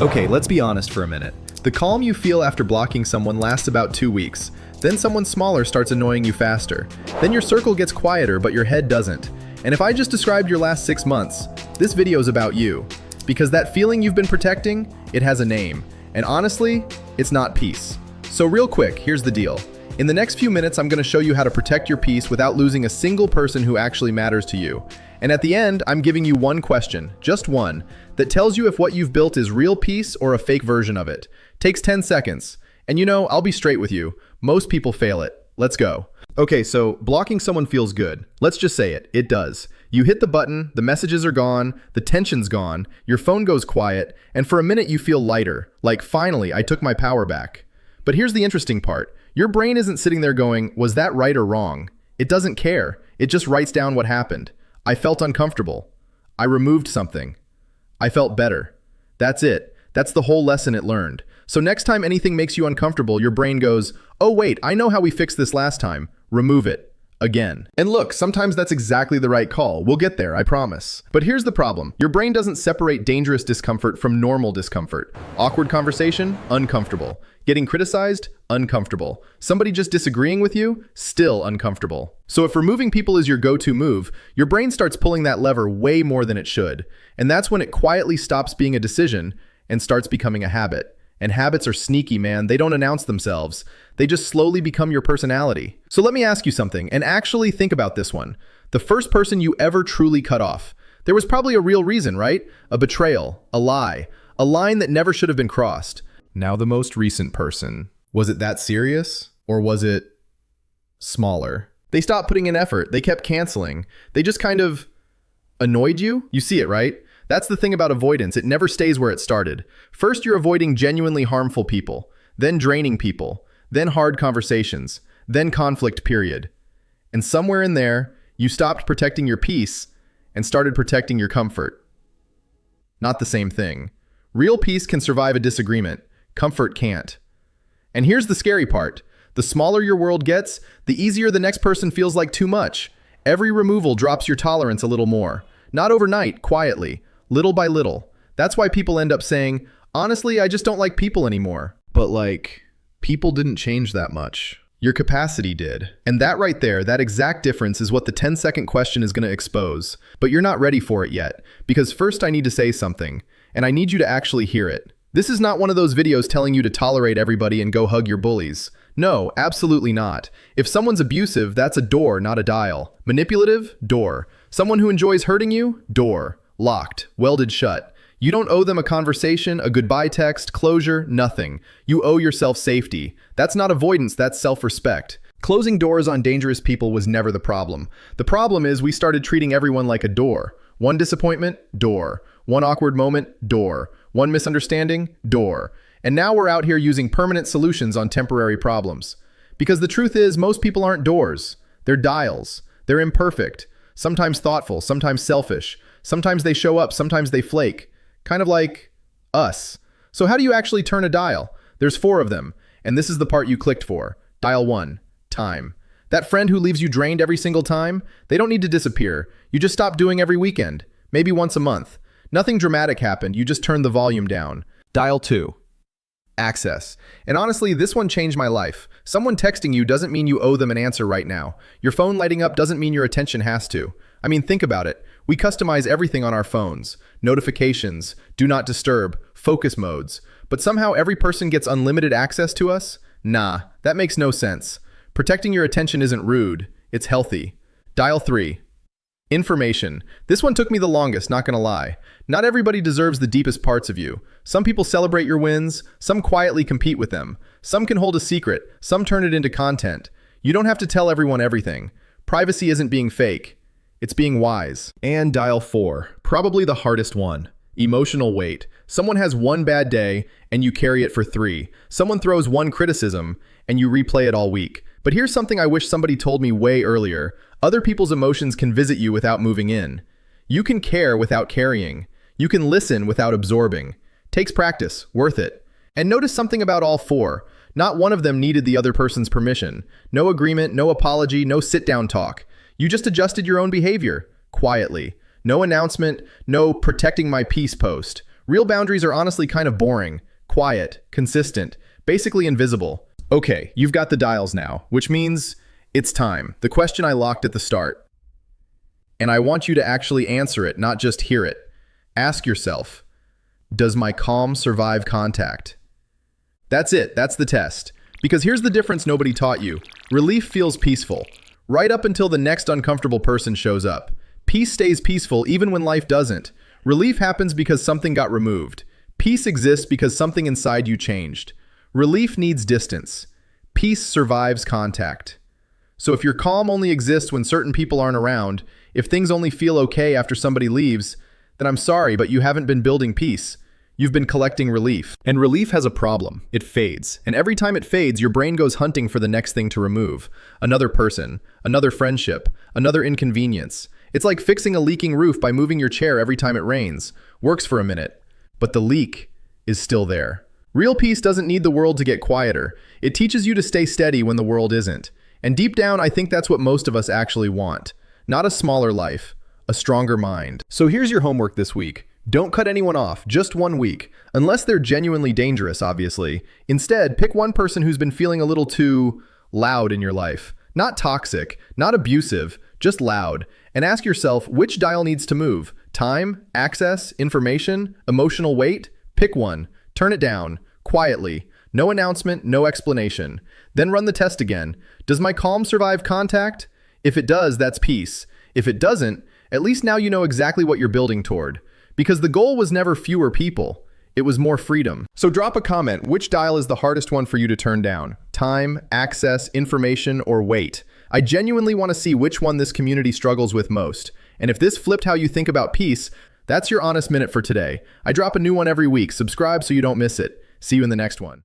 Okay, let's be honest for a minute. The calm you feel after blocking someone lasts about 2 weeks. Then someone smaller starts annoying you faster. Then your circle gets quieter, but your head doesn't. And if I just described your last 6 months, this video is about you. Because that feeling you've been protecting, it has a name. And honestly, it's not peace. So real quick, here's the deal. In the next few minutes, I'm going to show you how to protect your peace without losing a single person who actually matters to you. And at the end, I'm giving you one question, just one, that tells you if what you've built is real peace or a fake version of it. Takes 10 seconds. And you know, I'll be straight with you. Most people fail it. Let's go. Okay, so blocking someone feels good. Let's just say it. It does. You hit the button, the messages are gone, the tension's gone, your phone goes quiet, and for a minute you feel lighter. Like, finally, I took my power back. But here's the interesting part. Your brain isn't sitting there going, was that right or wrong? It doesn't care. It just writes down what happened. I felt uncomfortable. I removed something. I felt better. That's it. That's the whole lesson it learned. So next time anything makes you uncomfortable, your brain goes, oh wait, I know how we fixed this last time. Remove it. Again. And look, sometimes that's exactly the right call. We'll get there, I promise. But here's the problem. Your brain doesn't separate dangerous discomfort from normal discomfort. Awkward conversation? Uncomfortable. Getting criticized? Uncomfortable. Somebody just disagreeing with you? Still uncomfortable. So if removing people is your go-to move, your brain starts pulling that lever way more than it should. And that's when it quietly stops being a decision and starts becoming a habit. And habits are sneaky, man. They don't announce themselves. They just slowly become your personality. So let me ask you something, and actually think about this one. The first person you ever truly cut off. There was probably a real reason, right? A betrayal, a lie, a line that never should have been crossed. Now the most recent person. Was it that serious? Or was it smaller? They stopped putting in effort. They kept canceling. They just kind of annoyed you? You see it, right? That's the thing about avoidance. It never stays where it started. First, you're avoiding genuinely harmful people, then draining people, then hard conversations, then conflict, period. And somewhere in there, you stopped protecting your peace and started protecting your comfort. Not the same thing. Real peace can survive a disagreement. Comfort can't. And here's the scary part. The smaller your world gets, the easier the next person feels like too much. Every removal drops your tolerance a little more. Not overnight, quietly. Little by little. That's why people end up saying, honestly, I just don't like people anymore. But like, people didn't change that much. Your capacity did. And that right there, that exact difference is what the 10-second question is going to expose. But you're not ready for it yet. Because first I need to say something. And I need you to actually hear it. This is not one of those videos telling you to tolerate everybody and go hug your bullies. No, absolutely not. If someone's abusive, that's a door, not a dial. Manipulative? Door. Someone who enjoys hurting you? Door. Locked, welded shut. You don't owe them a conversation, a goodbye text, closure, nothing. You owe yourself safety. That's not avoidance, that's self-respect. Closing doors on dangerous people was never the problem. The problem is we started treating everyone like a door. One disappointment, door. One awkward moment, door. One misunderstanding, door. And now we're out here using permanent solutions on temporary problems. Because the truth is, most people aren't doors. They're dials. They're imperfect. Sometimes thoughtful, sometimes selfish. Sometimes they show up, sometimes they flake. Kind of like us. So how do you actually turn a dial? There's 4 of them, and this is the part you clicked for. Dial 1, time. That friend who leaves you drained every single time, they don't need to disappear. You just stop doing every weekend, maybe once a month. Nothing dramatic happened, you just turned the volume down. Dial 2, access. And honestly, this one changed my life. Someone texting you doesn't mean you owe them an answer right now. Your phone lighting up doesn't mean your attention has to. I mean, think about it. We customize everything on our phones. Notifications, do not disturb, focus modes. But somehow every person gets unlimited access to us? Nah, that makes no sense. Protecting your attention isn't rude, it's healthy. Dial 3. Information. This one took me the longest, not gonna lie. Not everybody deserves the deepest parts of you. Some people celebrate your wins, some quietly compete with them. Some can hold a secret, some turn it into content. You don't have to tell everyone everything. Privacy isn't being fake. It's being wise. And dial 4, probably the hardest one. Emotional weight. Someone has one bad day and you carry it for 3. Someone throws one criticism and you replay it all week. But here's something I wish somebody told me way earlier. Other people's emotions can visit you without moving in. You can care without carrying. You can listen without absorbing. Takes practice, worth it. And notice something about all 4. Not one of them needed the other person's permission. No agreement, no apology, no sit-down talk. You just adjusted your own behavior, quietly. No announcement, no protecting my peace post. Real boundaries are honestly kind of boring, quiet, consistent, basically invisible. Okay, you've got the dials now, which means it's time. The question I locked at the start. And I want you to actually answer it, not just hear it. Ask yourself, does my calm survive contact? That's it, that's the test. Because here's the difference nobody taught you. Relief feels peaceful, right up until the next uncomfortable person shows up. Peace stays peaceful even when life doesn't. Relief happens because something got removed. Peace exists because something inside you changed. Relief needs distance. Peace survives contact. So if your calm only exists when certain people aren't around, if things only feel okay after somebody leaves, then I'm sorry, but you haven't been building peace. You've been collecting relief. And relief has a problem. It fades. And every time it fades, your brain goes hunting for the next thing to remove. Another person, another friendship, another inconvenience. It's like fixing a leaking roof by moving your chair every time it rains. Works for a minute, but the leak is still there. Real peace doesn't need the world to get quieter. It teaches you to stay steady when the world isn't. And deep down, I think that's what most of us actually want. Not a smaller life, a stronger mind. So here's your homework this week. Don't cut anyone off, just 1 week. Unless they're genuinely dangerous, obviously. Instead, pick one person who's been feeling a little too loud in your life. Not toxic, not abusive, just loud. And ask yourself which dial needs to move. Time, access, information, emotional weight? Pick one. Turn it down, quietly. No announcement, no explanation. Then run the test again. Does my calm survive contact? If it does, that's peace. If it doesn't, at least now you know exactly what you're building toward. Because the goal was never fewer people. It was more freedom. So drop a comment. Which dial is the hardest one for you to turn down? Time, access, information, or weight? I genuinely want to see which one this community struggles with most. And if this flipped how you think about peace, that's your honest minute for today. I drop a new one every week. Subscribe so you don't miss it. See you in the next one.